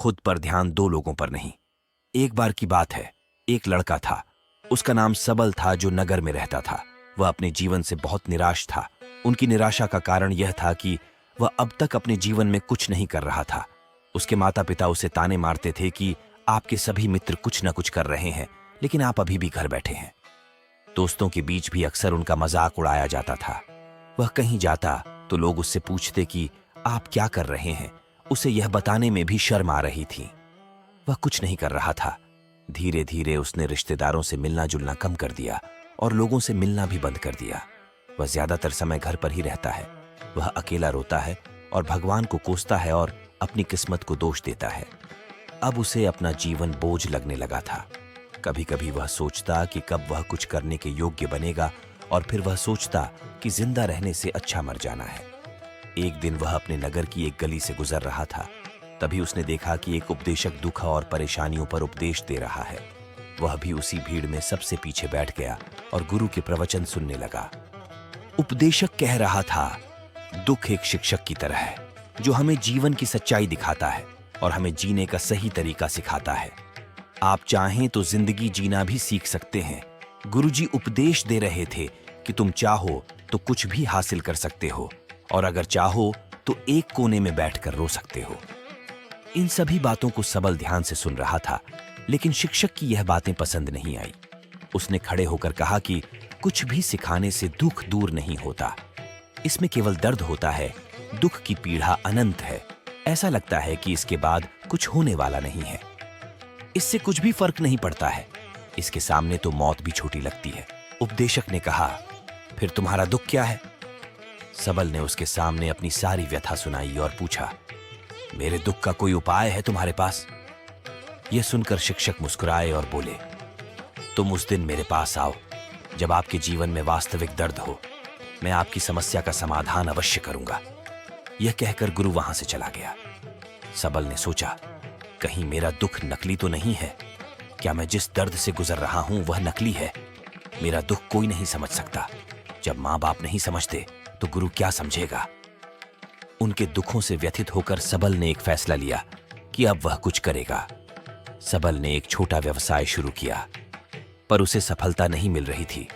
खुद पर ध्यान दो लोगों पर नहीं। एक बार की बात है, एक लड़का था। उसका नाम सबल था, जो नगर में रहता था। वह अपने जीवन से बहुत निराश था। उनकी निराशा का कारण यह था कि वह अब तक अपने जीवन में कुछ नहीं कर रहा था। उसके माता पिता उसे ताने मारते थे कि आपके सभी मित्र कुछ न कुछ कर रहे हैं, लेकिन आप अभी भी घर बैठे हैं। दोस्तों के बीच भी अक्सर उनका मजाक उड़ाया जाता था। वह कहीं जाता तो लोग उससे पूछते कि आप क्या कर रहे हैं। उसे यह बताने में भी शर्म आ रही थी। वह कुछ नहीं कर रहा था। धीरे धीरे उसने रिश्तेदारों से मिलना जुलना कम कर दिया और लोगों से मिलना भी बंद कर दिया। वह ज्यादातर समय घर पर ही रहता है। वह अकेला रोता है और भगवान को कोसता है और अपनी किस्मत को दोष देता है। अब उसे अपना जीवन बोझ लगने लगा था। कभी कभी वह सोचता कि कब वह कुछ करने के योग्य बनेगा, और फिर वह सोचता कि जिंदा रहने से अच्छा मर जाना है। एक दिन वह अपने नगर की एक गली से गुजर रहा था। तभी उसने देखा कि एक उपदेशक दुख और परेशानियों पर उपदेश दे रहा है। वह भी उसी भीड़ में सबसे पीछे बैठ गया और गुरु के प्रवचन सुनने लगा। उपदेशक कह रहा था, दुख एक शिक्षक की तरह है, जो हमें जीवन की सच्चाई दिखाता है और हमें जीने का सही तरीका सिखाता है। आप चाहें तो जिंदगी जीना भी सीख सकते हैं। गुरुजी उपदेश दे रहे थे कि तुम चाहो तो कुछ भी हासिल कर सकते हो, और अगर चाहो तो एक कोने में बैठकर रो सकते हो। इन सभी बातों को सबल ध्यान से सुन रहा था, लेकिन शिक्षक की यह बातें पसंद नहीं आई। उसने खड़े होकर कहा कि कुछ भी सिखाने से दुख दूर नहीं होता। इसमें केवल दर्द होता है। दुख की पीड़ा अनंत है। ऐसा लगता है कि इसके बाद कुछ होने वाला नहीं है। इससे कुछ भी फर्क नहीं पड़ता है। इसके सामने तो मौत भी छोटी लगती है। उपदेशक ने कहा, फिर तुम्हारा दुख क्या है? सबल ने उसके सामने अपनी सारी व्यथा सुनाई और पूछा, मेरे दुख का कोई उपाय है तुम्हारे पास? यह सुनकर शिक्षक मुस्कुराए और बोले, तुम उस दिन मेरे पास आओ जब आपके जीवन में वास्तविक दर्द हो। मैं आपकी समस्या का समाधान अवश्य करूंगा। यह कहकर गुरु वहां से चला गया। सबल ने सोचा, कहीं मेरा दुख नकली तो नहीं है? क्या मैं जिस दर्द से गुजर रहा हूं वह नकली है? मेरा दुख कोई नहीं समझ सकता। जब माँ बाप नहीं समझते तो गुरु क्या समझेगा? उनके दुखों से व्यथित होकर सबल ने एक फैसला लिया कि अब वह कुछ करेगा। सबल ने एक छोटा व्यवसाय शुरू किया, पर उसे सफलता नहीं मिल रही थी।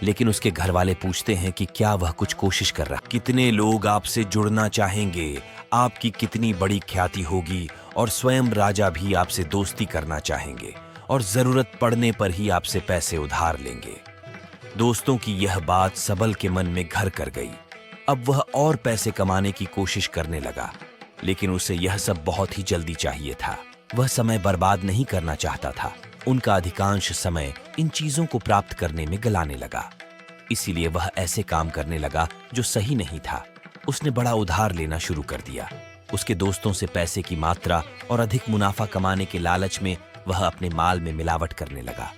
लेकिन उसके घर वाले पूछते हैं कि क्या वह कुछ कोशिश कर रहा? कितने लोग आपसे जुड़ना चाहेंगे, आपकी कितनी बड़ी ख्याति होगी, और स्वयं राजा भी आपसे दोस्ती करना चाहेंगे और जरूरत पड़ने पर ही आपसे पैसे उधार लेंगे। दोस्तों की यह बात सबल के मन में घर कर गई। अब वह और पैसे कमाने की कोशिश करने लगा, लेकिन उसे यह सब बहुत ही जल्दी चाहिए था। वह समय बर्बाद नहीं करना चाहता था। उनका अधिकांश समय इन चीजों को प्राप्त करने में गलाने लगा। इसीलिए वह ऐसे काम करने लगा जो सही नहीं था। उसने बड़ा उधार लेना शुरू कर दिया। उसके दोस्तों से पैसे की मात्रा और अधिक मुनाफा कमाने के लालच में वह अपने माल में मिलावट करने लगा।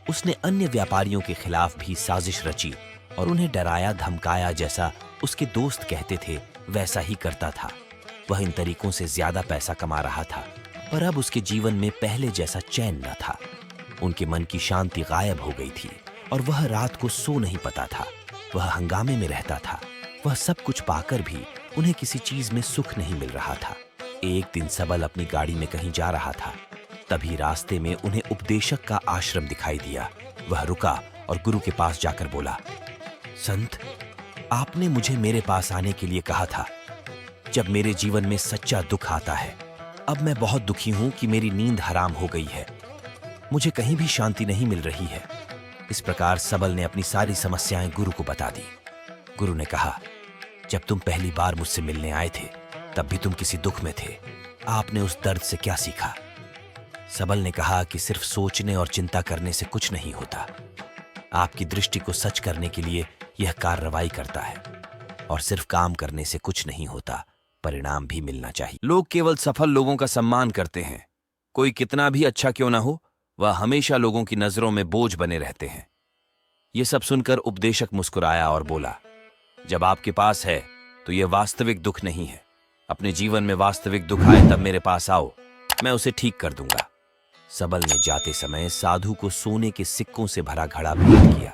उसने अन्य व्यापारियों के खिलाफ भी साजिश रची और उन्हें डराया धमकाया। जैसा उसके दोस्त कहते थे वैसा ही करता था। वह इन तरीकों से ज्यादा पैसा कमा रहा था, पर अब उसके जीवन में पहले जैसा चैन न था। उनके मन की शांति गायब हो गई थी और वह रात को सो नहीं पाता था। वह हंगामे में रहता था। वह सब कुछ पाकर भी उन्हें किसी चीज में सुख नहीं मिल रहा था। एक दिन सबल अपनी गाड़ी में कहीं जा रहा था। तभी रास्ते में उन्हें उपदेशक का आश्रम दिखाई दिया। वह रुका और गुरु के पास जाकर बोला, संत, आपने मुझे मेरे पास आने के लिए कहा था जब मेरे जीवन में सच्चा दुख आता है। अब मैं बहुत दुखी हूं कि मेरी नींद हराम हो गई है। मुझे कहीं भी शांति नहीं मिल रही है। इस प्रकार सबल ने अपनी सारी समस्याएं गुरु को बता दी। गुरु ने कहा, जब तुम पहली बार मुझसे मिलने आए थे तब भी तुम किसी दुख में थे। आपने उस दर्द से क्या सीखा? सबल ने कहा कि सिर्फ सोचने और चिंता करने से कुछ नहीं होता। आपकी दृष्टि को सच करने के लिए यह कार्रवाई करता है, और सिर्फ काम करने से कुछ नहीं होता, परिणाम भी मिलना चाहिए। लोग केवल सफल लोगों का सम्मान करते हैं। कोई कितना भी अच्छा क्यों ना हो, वह हमेशा लोगों की नजरों में बोझ बने रहते हैं। यह सब सुनकर उपदेशक मुस्कुराया और बोला, जब आपके पास है तो यह वास्तविक दुख नहीं है। अपने जीवन में वास्तविक दुख आए तब मेरे पास आओ, मैं उसे ठीक कर दूंगा। सबल ने जाते समय साधु को सोने के सिक्कों से भरा घड़ा भेंट किया।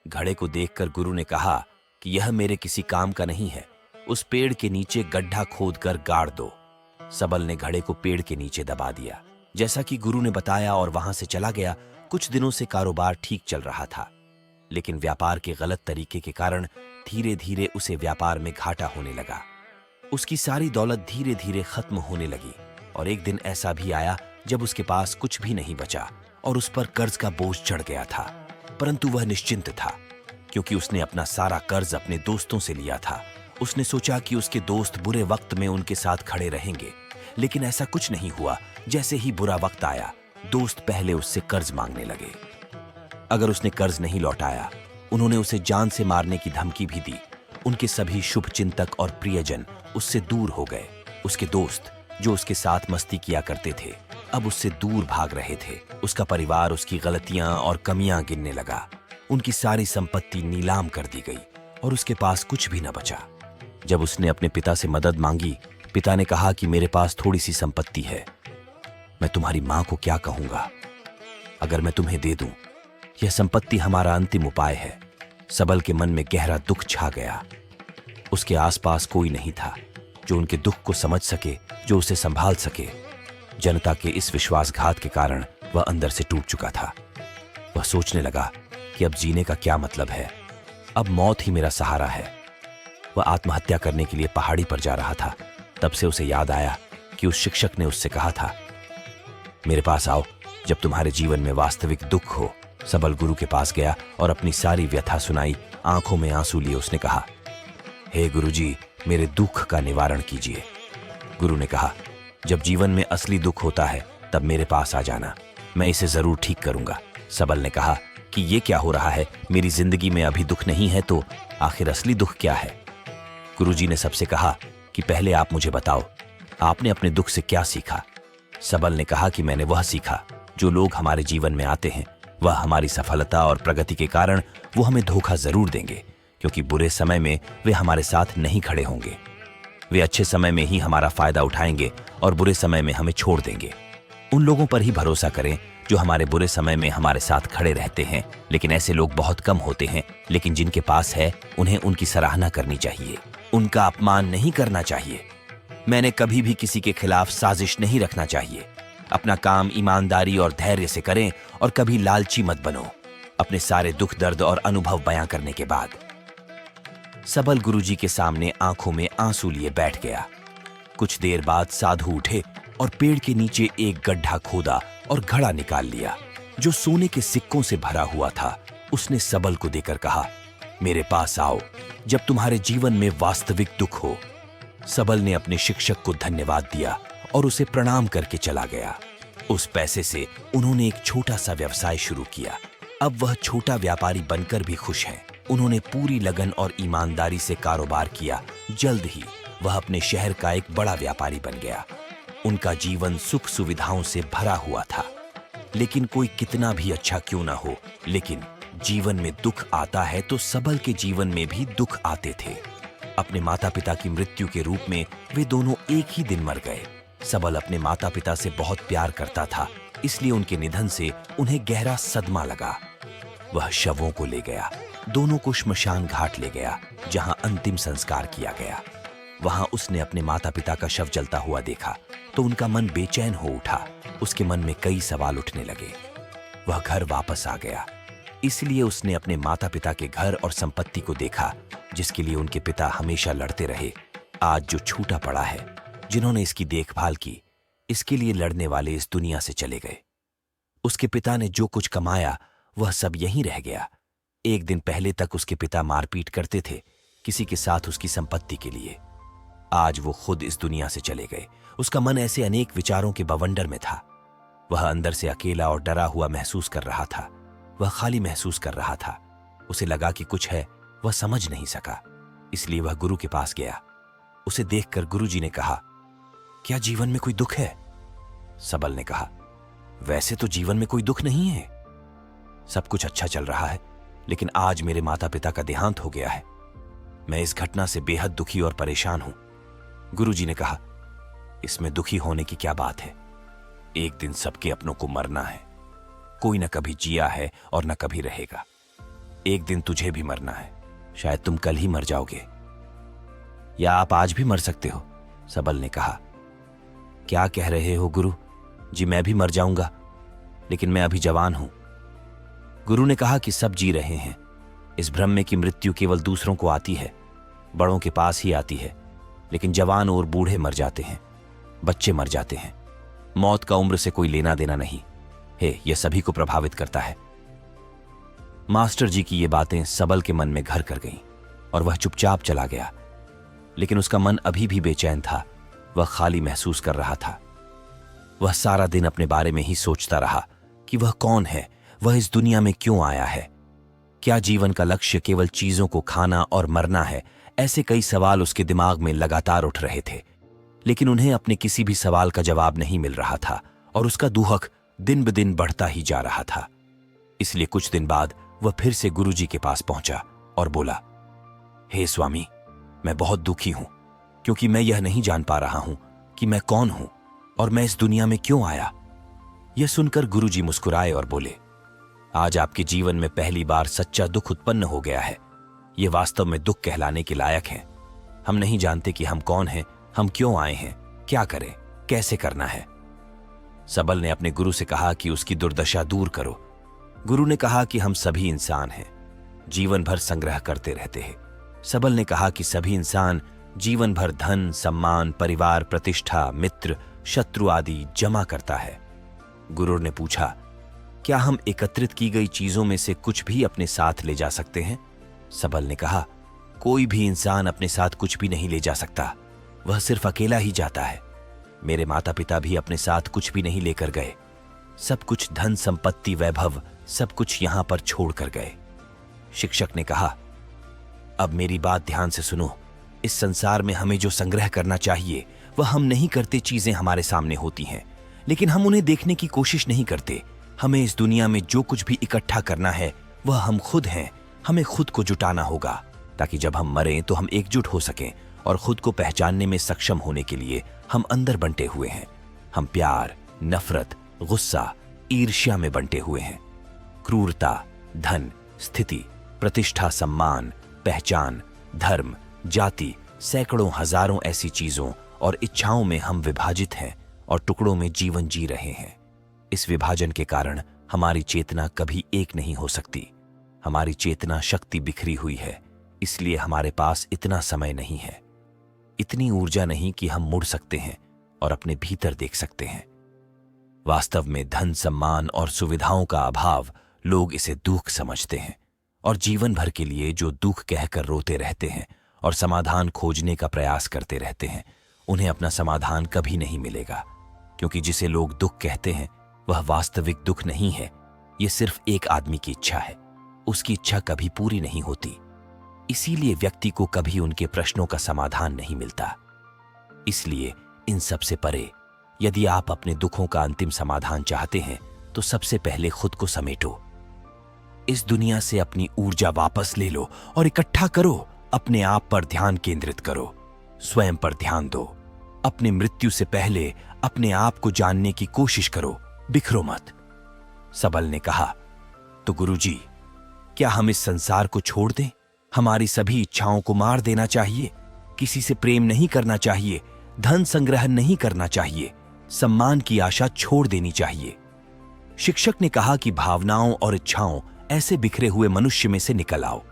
घड़े को देखकर गुरु ने कहा कि यह मेरे किसी काम का नहीं है। उस पेड़ के नीचे गड्ढा खोदकर गाड़ दो। सबल ने घड़े को पेड़ के नीचे दबा दिया, जैसा कि गुरु ने बताया, और वहां से चला गया। कुछ दिनों से कारोबार ठीक चल रहा था, लेकिन व्यापार के गलत तरीके के कारण धीरे धीरे उसे व्यापार में घाटा होने लगा। उसकी सारी दौलत धीरे धीरे खत्म होने लगी, और एक दिन ऐसा भी आया जब उसके पास कुछ भी नहीं बचा और उस पर कर्ज का बोझ चढ़ गया था। परंतु वह निश्चिंत था, क्योंकि उसने अपना सारा कर्ज अपने दोस्तों से लिया था। उसने सोचा कि उसके दोस्त बुरे वक्त में उनके साथ खड़े रहेंगे, लेकिन ऐसा कुछ नहीं हुआ। जैसे ही बुरा वक्त आया, दोस्त पहले उससे कर्ज मांगने लगे। अगर उसने कर्ज नहीं लौटाया, उन्होंने उसे जान से मारने की धमकी भी दी। उनके सभी शुभ चिंतक और प्रियजन उससे दूर हो गए। उसके दोस्त, जो उसके साथ मस्ती किया करते थे, अब उससे दूर भाग रहे थे। उसका परिवार उसकी गलतियां और कमियां गिनने लगा। उनकी सारी संपत्ति नीलाम कर दी गई और उसके पास कुछ भी न बचा। जब उसने अपने पिता से मदद मांगी, पिता ने कहा कि मेरे पास थोड़ी सी संपत्ति है, मैं तुम्हारी मां को क्या कहूंगा अगर मैं तुम्हें दे दूं? यह संपत्ति हमारा अंतिम उपाय है। सबल के मन में गहरा दुख छा गया। उसके आसपास कोई नहीं था जो उनके दुख को समझ सके, जो उसे संभाल सके। जनता के इस विश्वासघात के कारण वह अंदर से टूट चुका था। वह सोचने लगा कि अब जीने का क्या मतलब है, अब मौत ही मेरा सहारा है। वह आत्महत्या करने के लिए पहाड़ी पर जा रहा था। तब से उसे याद आया कि उस शिक्षक ने उससे कहा था, मेरे पास आओ जब तुम्हारे जीवन में वास्तविक दुख हो। सबल गुरु के पास गया और अपनी सारी व्यथा सुनाई। आंखों में आंसू लिए उसने कहा, हे गुरुजी, मेरे दुख का निवारण कीजिए। गुरु ने कहा, जब जीवन में असली दुख होता है तब मेरे पास आ जाना, मैं इसे जरूर ठीक करूंगा। सबल ने कहा कि ये क्या हो रहा है, मेरी जिंदगी में अभी दुख नहीं है तो आखिर असली दुख क्या है? गुरुजी ने सबसे कहा कि पहले आप मुझे बताओ, आपने अपने दुख से क्या सीखा? सबल ने कहा कि मैंने वह सीखा, जो लोग हमारे जीवन में आते हैं वह हमारी सफलता और प्रगति के कारण वो हमें धोखा जरूर देंगे, क्योंकि बुरे समय में वे हमारे साथ नहीं खड़े होंगे। वे अच्छे समय में ही हमारा फायदा उठाएंगे और बुरे समय में हमें छोड़ देंगे। उन लोगों पर ही भरोसा करें जो हमारे बुरे समय में हमारे साथ खड़े रहते हैं। लेकिन ऐसे लोग बहुत कम होते हैं, लेकिन जिनके पास है उन्हें उनकी सराहना करनी चाहिए, उनका अपमान नहीं करना चाहिए। मैंने कभी भी किसी के खिलाफ साजिश नहीं रखना चाहिए। अपना काम ईमानदारी और धैर्य से करें और कभी लालची मत बनो। अपने सारे दुख दर्द और अनुभव बयां करने के बाद सबल गुरुजी के सामने आंखों में आंसू लिए बैठ गया। कुछ देर बाद साधु उठे और पेड़ के नीचे एक गड्ढा खोदा और घड़ा निकाल लिया, जो सोने के सिक्कों से भरा हुआ था। उसने सबल को देकर कहा, मेरे पास आओ जब तुम्हारे जीवन में वास्तविक दुख हो। सबल ने अपने शिक्षक को धन्यवाद दिया और उसे प्रणाम करके चला गया। उस पैसे से उन्होंने एक छोटा सा व्यवसाय शुरू किया। अब वह छोटा व्यापारी बनकर भी खुश है। उन्होंने पूरी लगन और ईमानदारी से कारोबार किया। जल्द ही वह अपने शहर का एक बड़ा व्यापारी बन गया। उनका जीवन सुख सुविधाओं से भरा हुआ था। लेकिन कोई कितना भी अच्छा क्यों ना हो, लेकिन जीवन में दुख आता है तो सबल के जीवन में भी दुख आते थे। अपने माता पिता की मृत्यु के रूप में वे दोनों एक ही दिन मर गए। सबल अपने माता पिता से बहुत प्यार करता था, इसलिए उनके निधन से उन्हें गहरा सदमा लगा। वह शवों को ले गया, दोनों को श्मशान घाट ले गया, जहां अंतिम संस्कार किया गया। वहां उसने अपने माता पिता का शव जलता हुआ देखा तो उनका मन बेचैन हो उठा। उसके मन में कई सवाल उठने लगे। वह घर वापस आ गया, इसलिए उसने अपने माता पिता के घर और संपत्ति को देखा, जिसके लिए उनके पिता हमेशा लड़ते रहे। आज जो छूटा पड़ा है, जिन्होंने इसकी देखभाल की, इसके लिए लड़ने वाले इस दुनिया से चले गए। उसके पिता ने जो कुछ कमाया वह सब यहीं रह गया। एक दिन पहले तक उसके पिता मारपीट करते थे किसी के साथ उसकी संपत्ति के लिए। आज वो खुद इस दुनिया से चले गए। उसका मन ऐसे अनेक विचारों के बवंडर में था। वह अंदर से अकेला और डरा हुआ महसूस कर रहा था। वह खाली महसूस कर रहा था। उसे लगा कि कुछ है, वह समझ नहीं सका, इसलिए वह गुरु के पास गया। उसे देखकर गुरुजी ने कहा, क्या जीवन में कोई दुख है? सबल ने कहा, वैसे तो जीवन में कोई दुख नहीं है, सब कुछ अच्छा चल रहा है, लेकिन आज मेरे माता पिता का देहांत हो गया है। मैं इस घटना से बेहद दुखी और परेशान हूं। गुरुजी ने कहा, इसमें दुखी होने की क्या बात है? एक दिन सबके अपनों को मरना है। कोई न कभी जिया है और न कभी रहेगा। एक दिन तुझे भी मरना है। शायद तुम कल ही मर जाओगे, या आप आज भी मर सकते हो। सबल ने कहा, क्या कह रहे हो गुरु जी? मैं भी मर जाऊंगा, लेकिन मैं अभी जवान हूं। गुरु ने कहा कि सब जी रहे हैं। इस भ्रम में कि मृत्यु केवल दूसरों को आती है, बड़ों के पास ही आती है, लेकिन जवान और बूढ़े मर जाते हैं, बच्चे मर जाते हैं। मौत का उम्र से कोई लेना देना नहीं है, यह सभी को प्रभावित करता है। मास्टर जी की ये बातें सबल के मन में घर कर गईं और वह चुपचाप चला गया। लेकिन उसका मन अभी भी बेचैन था, वह खाली महसूस कर रहा था। वह सारा दिन अपने बारे में ही सोचता रहा कि वह कौन है, वह इस दुनिया में क्यों आया है, क्या जीवन का लक्ष्य केवल चीजों को खाना और मरना है। ऐसे कई सवाल उसके दिमाग में लगातार उठ रहे थे, लेकिन उन्हें अपने किसी भी सवाल का जवाब नहीं मिल रहा था और उसका दुहक दिन ब दिन बढ़ता ही जा रहा था। इसलिए कुछ दिन बाद वह फिर से गुरुजी के पास पहुंचा और बोला, हे स्वामी, मैं बहुत दुखी हूं, क्योंकि मैं यह नहीं जान पा रहा हूं कि मैं कौन हूं और मैं इस दुनिया में क्यों आया। यह सुनकर गुरुजी मुस्कुराए और बोले, आज आपके जीवन में पहली बार सच्चा दुख उत्पन्न हो गया है। यह वास्तव में दुख कहलाने के लायक है। हम नहीं जानते कि हम कौन हैं, हम क्यों आए हैं, क्या करें, कैसे करना है। सबल ने अपने गुरु से कहा कि उसकी दुर्दशा दूर करो। गुरु ने कहा कि हम सभी इंसान हैं, जीवन भर संग्रह करते रहते हैं। सबल ने कहा कि सभी इंसान जीवन भर धन, सम्मान, परिवार, प्रतिष्ठा, मित्र, शत्रु आदि जमा करता है। गुरु ने पूछा, क्या हम एकत्रित की गई चीजों में से कुछ भी अपने साथ ले जा सकते हैं? सबल ने कहा, कोई भी इंसान अपने साथ कुछ भी नहीं ले जा सकता, वह सिर्फ अकेला ही जाता है। मेरे माता पिता भी अपने साथ कुछ भी नहीं लेकर गए। सब कुछ, धन संपत्ति, वैभव, सब कुछ यहां पर छोड़ कर गए। शिक्षक ने कहा, अब मेरी बात ध्यान से सुनो। इस संसार में हमें जो संग्रह करना चाहिए वह हम नहीं करते। चीजें हमारे सामने होती हैं, लेकिन हम उन्हें देखने की कोशिश नहीं करते। हमें इस दुनिया में जो कुछ भी इकट्ठा करना है वह हम खुद हैं। हमें खुद को जुटाना होगा, ताकि जब हम मरें तो हम एकजुट हो सकें। और खुद को पहचानने में सक्षम होने के लिए हम अंदर बंटे हुए हैं। हम प्यार, नफरत, गुस्सा, ईर्ष्या में बंटे हुए हैं। क्रूरता, धन, स्थिति, प्रतिष्ठा, सम्मान, पहचान, धर्म, जाति, सैकड़ों हजारों ऐसी चीजों और इच्छाओं में हम विभाजित हैं और टुकड़ों में जीवन जी रहे हैं। इस विभाजन के कारण हमारी चेतना कभी एक नहीं हो सकती। हमारी चेतना शक्ति बिखरी हुई है, इसलिए हमारे पास इतना समय नहीं है, इतनी ऊर्जा नहीं कि हम मुड़ सकते हैं और अपने भीतर देख सकते हैं। वास्तव में धन, सम्मान और सुविधाओं का अभाव, लोग इसे दुख समझते हैं और जीवन भर के लिए जो दुख कहकर रोते रहते हैं और समाधान खोजने का प्रयास करते रहते हैं, उन्हें अपना समाधान कभी नहीं मिलेगा। क्योंकि जिसे लोग दुख कहते हैं वह वास्तविक दुख नहीं है, यह सिर्फ एक आदमी की इच्छा है। उसकी इच्छा कभी पूरी नहीं होती, इसीलिए व्यक्ति को कभी उनके प्रश्नों का समाधान नहीं मिलता। इसलिए इन सब से परे, यदि आप अपने दुखों का अंतिम समाधान चाहते हैं तो सबसे पहले खुद को समेटो। इस दुनिया से अपनी ऊर्जा वापस ले लो और इकट्ठा करो। अपने आप पर ध्यान केंद्रित करो, स्वयं पर ध्यान दो। अपने मृत्यु से पहले अपने आप को जानने की कोशिश करो, बिखरो मत। सबल ने कहा, तो गुरुजी, क्या हम इस संसार को छोड़ दें? हमारी सभी इच्छाओं को मार देना चाहिए। किसी से प्रेम नहीं करना चाहिए, धन संग्रह नहीं करना चाहिए, सम्मान की आशा छोड़ देनी चाहिए। शिक्षक ने कहा कि भावनाओं और इच्छाओं ऐसे बिखरे हुए मनुष्य में से निकल आओ,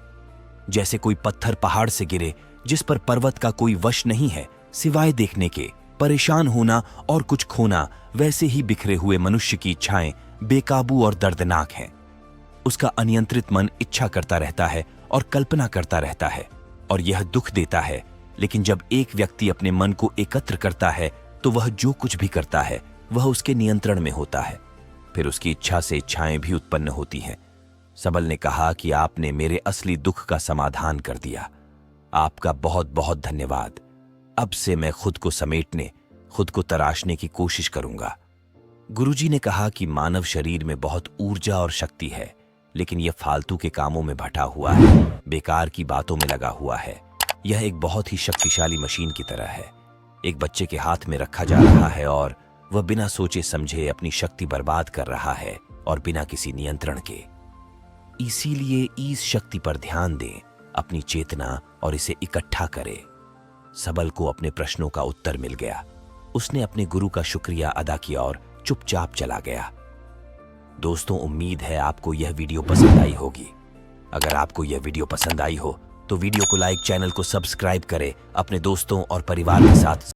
जैसे कोई पत्थर पहाड़ से गिरे जिस पर पर्वत का कोई वश नहीं है सिवाय देखने के। परेशान होना और कुछ खोना, वैसे ही बिखरे हुए मनुष्य की इच्छाएं बेकाबू और दर्दनाक हैं। उसका अनियंत्रित मन इच्छा करता रहता है और कल्पना करता रहता है, और यह दुख देता है। लेकिन जब एक व्यक्ति अपने मन को एकत्र करता है तो वह जो कुछ भी करता है वह उसके नियंत्रण में होता है। फिर उसकी इच्छा से इच्छाएं भी उत्पन्न होती हैं। सबल ने कहा कि आपने मेरे असली दुख का समाधान कर दिया। आपका बहुत बहुत धन्यवाद। अब से मैं खुद को समेटने, खुद को तराशने की कोशिश करूंगा। गुरुजी ने कहा कि मानव शरीर में बहुत ऊर्जा और शक्ति है, लेकिन यह फालतू के कामों में भटा हुआ है, बेकार की बातों में लगा हुआ है। यह एक बहुत ही शक्तिशाली मशीन की तरह है। एक बच्चे के हाथ में रखा जा रहा है और वह बिना सोचे समझे अपनी शक्ति बर्बाद कर रहा है, और बिना किसी नियंत्रण के। इसीलिए इस शक्ति पर ध्यान दें, अपनी चेतना, और इसे इकट्ठा करें। सबल को अपने प्रश्नों का उत्तर मिल गया। उसने अपने गुरु का शुक्रिया अदा किया और चुपचाप चला गया। दोस्तों, उम्मीद है आपको यह वीडियो पसंद आई होगी। अगर आपको यह वीडियो पसंद आई हो तो वीडियो को लाइक, चैनल को सब्सक्राइब करें, अपने दोस्तों और परिवार के साथ